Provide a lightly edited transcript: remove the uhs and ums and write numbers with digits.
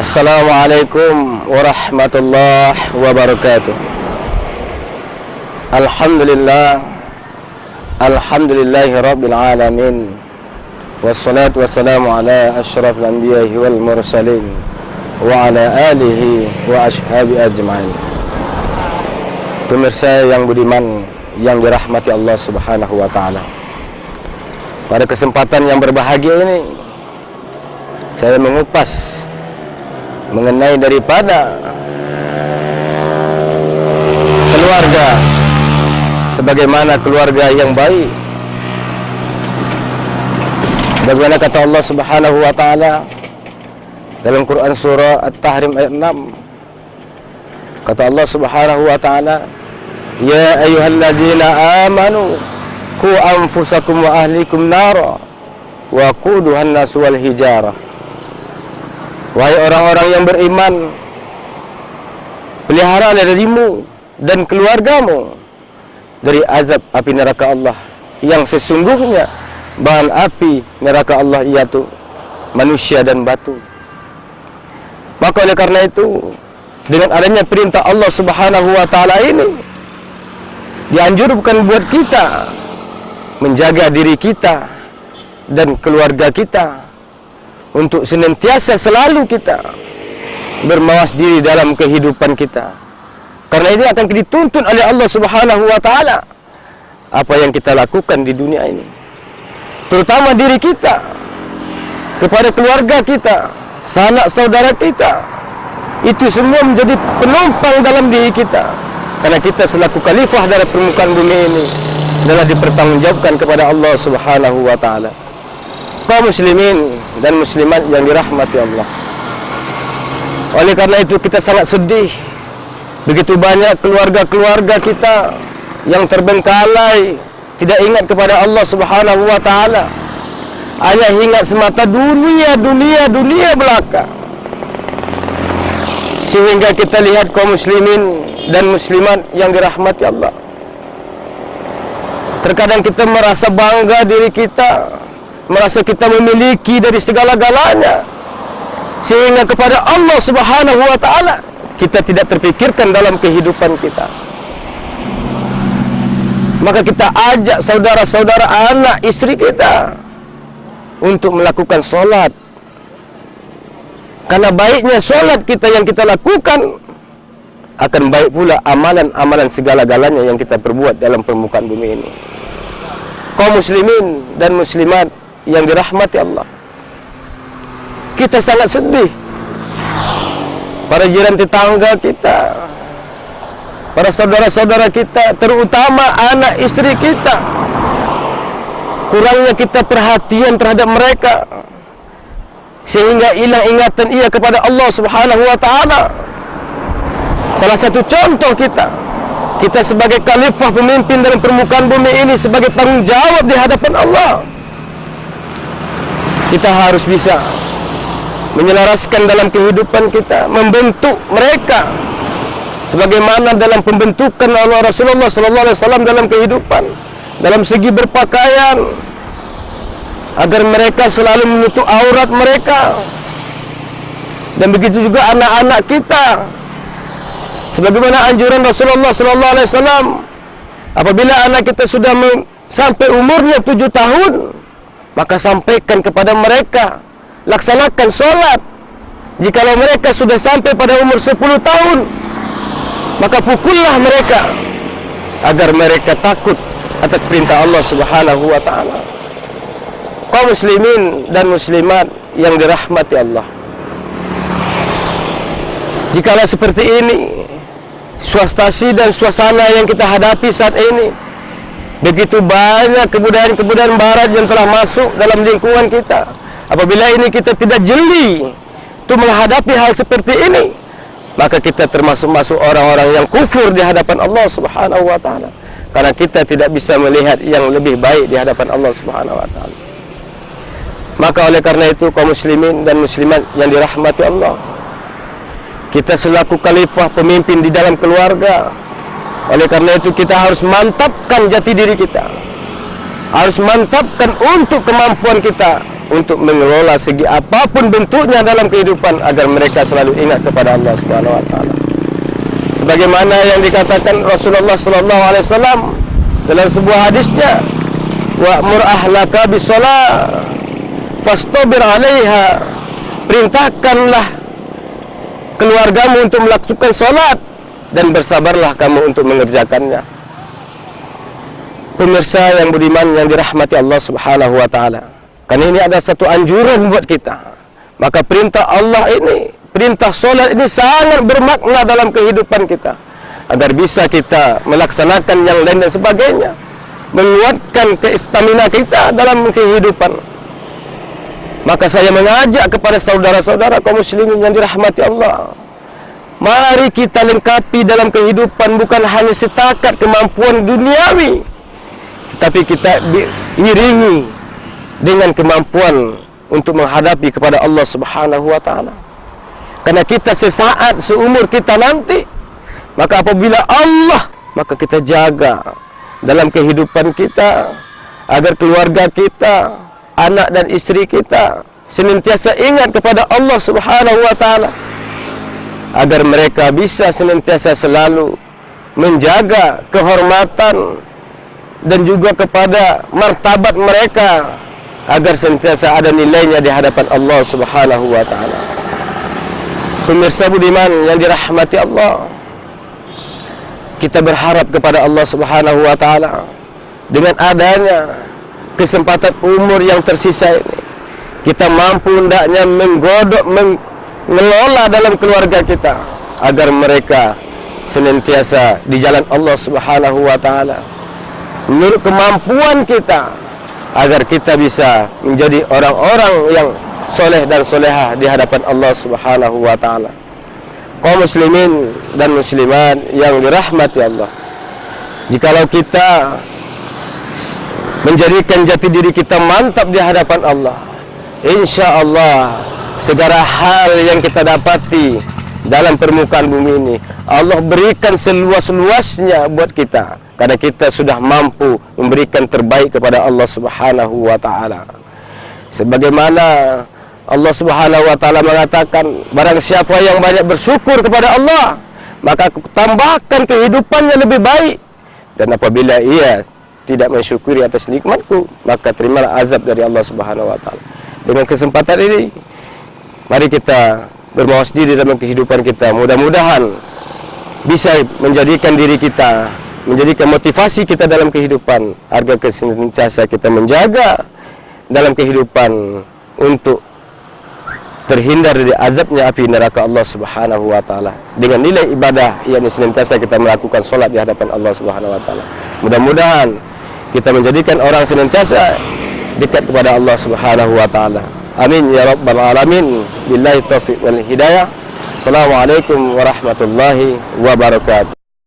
Assalamualaikum warahmatullahi wabarakatuh. Alhamdulillahi rabbil alamin. Wassalatu wassalamu ala asyrafil anbiya'i wal mursalin wa ala alihi wa ashabi ajma'in. Pemirsa yang budiman, yang dirahmati Allah Subhanahu wa taala. Pada kesempatan yang berbahagia ini, saya mengupas mengenai daripada keluarga, sebagaimana keluarga yang baik, sebagaimana kata Allah Subhanahu wa taala dalam Quran surah At-Tahrim ayat 6. Kata Allah Subhanahu wa taala, "Ya ayyuhalladzina amanu qu anfusakum wa ahlikum nara wa quduhan nas wal hijarah." Wahai orang-orang yang beriman, peliharalah dirimu dan keluargamu dari azab api neraka Allah, yang sesungguhnya bahan api neraka Allah yaitu manusia dan batu. Maka oleh karena itu, dengan adanya perintah Allah Subhanahu wa taala ini, dianjurkan buat kita menjaga diri kita dan keluarga kita, untuk senantiasa selalu kita bermawas diri dalam kehidupan kita. Karena ini akan dituntut oleh Allah Subhanahu wa taala apa yang kita lakukan di dunia ini, terutama diri kita, kepada keluarga kita, sanak saudara kita. Itu semua menjadi penumpang dalam diri kita, karena kita selaku khalifah dari permukaan bumi ini adalah dipertanggungjawabkan kepada Allah Subhanahu wa taala. Kaum muslimin dan muslimat yang dirahmati Allah, oleh karena itu kita sangat sedih. Begitu banyak keluarga-keluarga kita yang terbengkalai, tidak ingat kepada Allah Subhanahu wa taala, hanya ingat semata dunia belaka. Sehingga kita lihat kaum muslimin dan muslimat yang dirahmati Allah, terkadang kita merasa bangga diri kita, merasa kita memiliki dari segala-galanya, sehingga kepada Allah Subhanahu wa taala kita tidak terpikirkan dalam kehidupan kita. Maka kita ajak saudara-saudara, anak, istri kita untuk melakukan solat. Karena baiknya solat kita yang kita lakukan, akan baik pula amalan-amalan segala-galanya yang kita perbuat dalam permukaan bumi ini. Kaum muslimin dan muslimat yang dirahmati Allah, kita sangat sedih. Para jiran tetangga kita, para saudara-saudara kita, terutama anak istri kita, kurangnya kita perhatian terhadap mereka, sehingga hilang ingatan ia kepada Allah Subhanahu wa taala. Salah satu contoh kita sebagai khalifah pemimpin dalam permukaan bumi ini, sebagai tanggung jawab di hadapan Allah, kita harus bisa menyelaraskan dalam kehidupan kita, membentuk mereka sebagaimana dalam pembentukan oleh Rasulullah sallallahu alaihi wasallam dalam kehidupan, dalam segi berpakaian, agar mereka selalu menutup aurat mereka. Dan begitu juga anak-anak kita, sebagaimana anjuran Rasulullah sallallahu alaihi wasallam, apabila anak kita sudah sampai umurnya 7 tahun, maka sampaikan kepada mereka, laksanakan sholat. Jikalau mereka sudah sampai pada umur 10 tahun, maka pukullah mereka, agar mereka takut atas perintah Allah Subhanahu wa taala. Kaum muslimin dan muslimat yang dirahmati Allah, jikalau seperti ini suastasi dan suasana yang kita hadapi saat ini, begitu banyak kebudayaan-kebudayaan barat yang telah masuk dalam lingkungan kita. Apabila ini kita tidak jeli untuk menghadapi hal seperti ini, maka kita termasuk orang-orang yang kufur di hadapan Allah Subhanahu wa taala, karena kita tidak bisa melihat yang lebih baik di hadapan Allah Subhanahu wa taala. Maka oleh karena itu, kaum muslimin dan muslimat yang dirahmati Allah, kita selaku khalifah pemimpin di dalam keluarga, oleh karena itu kita harus mantapkan jati diri kita, harus mantapkan untuk kemampuan kita untuk mengelola segi apapun bentuknya dalam kehidupan agar mereka selalu ingat kepada Allah Subhanahu wa taala. Sebagaimana yang dikatakan Rasulullah sallallahu alaihi wasallam dalam sebuah hadisnya, wa'mur ahlaka bis-shalah fastabir 'alaiha. Perintahkanlah keluargamu untuk melakukan salat dan bersabarlah kamu untuk mengerjakannya. Pemirsa yang budiman yang dirahmati Allah Subhanahu wa taala, karena ini ada satu anjuran buat kita. Maka perintah Allah ini, perintah salat ini sangat bermakna dalam kehidupan kita, agar bisa kita melaksanakan yang lain dan sebagainya, menguatkan stamina kita dalam kehidupan. Maka saya mengajak kepada saudara-saudara kaum muslimin yang dirahmati Allah, mari kita lengkapi dalam kehidupan bukan hanya setakat kemampuan duniawi, tetapi kita diiringi dengan kemampuan untuk menghadapi kepada Allah Subhanahu wa taala. Karena kita sesaat seumur kita nanti, maka apabila Allah, maka kita jaga dalam kehidupan kita agar keluarga kita, anak dan istri kita senantiasa ingat kepada Allah Subhanahu wa taala, agar mereka bisa senantiasa selalu menjaga kehormatan dan juga kepada martabat mereka, agar senantiasa ada nilainya di hadapan Allah Subhanahu wa taala. Pemirsa budiman yang dirahmati Allah, kita berharap kepada Allah Subhanahu wa taala dengan adanya kesempatan umur yang tersisa ini, kita mampu hendaknya menggodok, mengelola dalam keluarga kita agar mereka senantiasa di jalan Allah Subhanahu wa taala menurut kemampuan kita, agar kita bisa menjadi orang-orang yang soleh dan solehah di hadapan Allah Subhanahu wa taala. Kaum muslimin dan muslimat yang dirahmati Allah, jikalau kita menjadikan jati diri kita mantap di hadapan Allah, insya Allah segala hal yang kita dapati dalam permukaan bumi ini Allah berikan seluas-luasnya buat kita, karena kita sudah mampu memberikan terbaik kepada Allah Subhanahu wa taala. Sebagaimana Allah Subhanahu wa taala mengatakan, barang siapa yang banyak bersyukur kepada Allah, maka aku tambahkan kehidupannya lebih baik, dan apabila ia tidak mensyukuri atas nikmatku, maka terimalah azab dari Allah Subhanahu wa taala. Dengan kesempatan ini, mari kita bermawas diri dalam kehidupan kita. Mudah-mudahan bisa menjadikan diri kita, menjadikan motivasi kita dalam kehidupan, agar senantiasa kita menjaga dalam kehidupan untuk terhindar dari azabnya api neraka Allah Subhanahu wa taala dengan nilai ibadah yang senantiasa kita melakukan salat di hadapan Allah Subhanahu wa taala. Mudah-mudahan kita menjadikan orang senantiasa dekat kepada Allah Subhanahu wa taala. Amin ya rabbal alamin. Billahi taufiq wal hidayah. Assalamualaikum warahmatullahi wabarakatuh.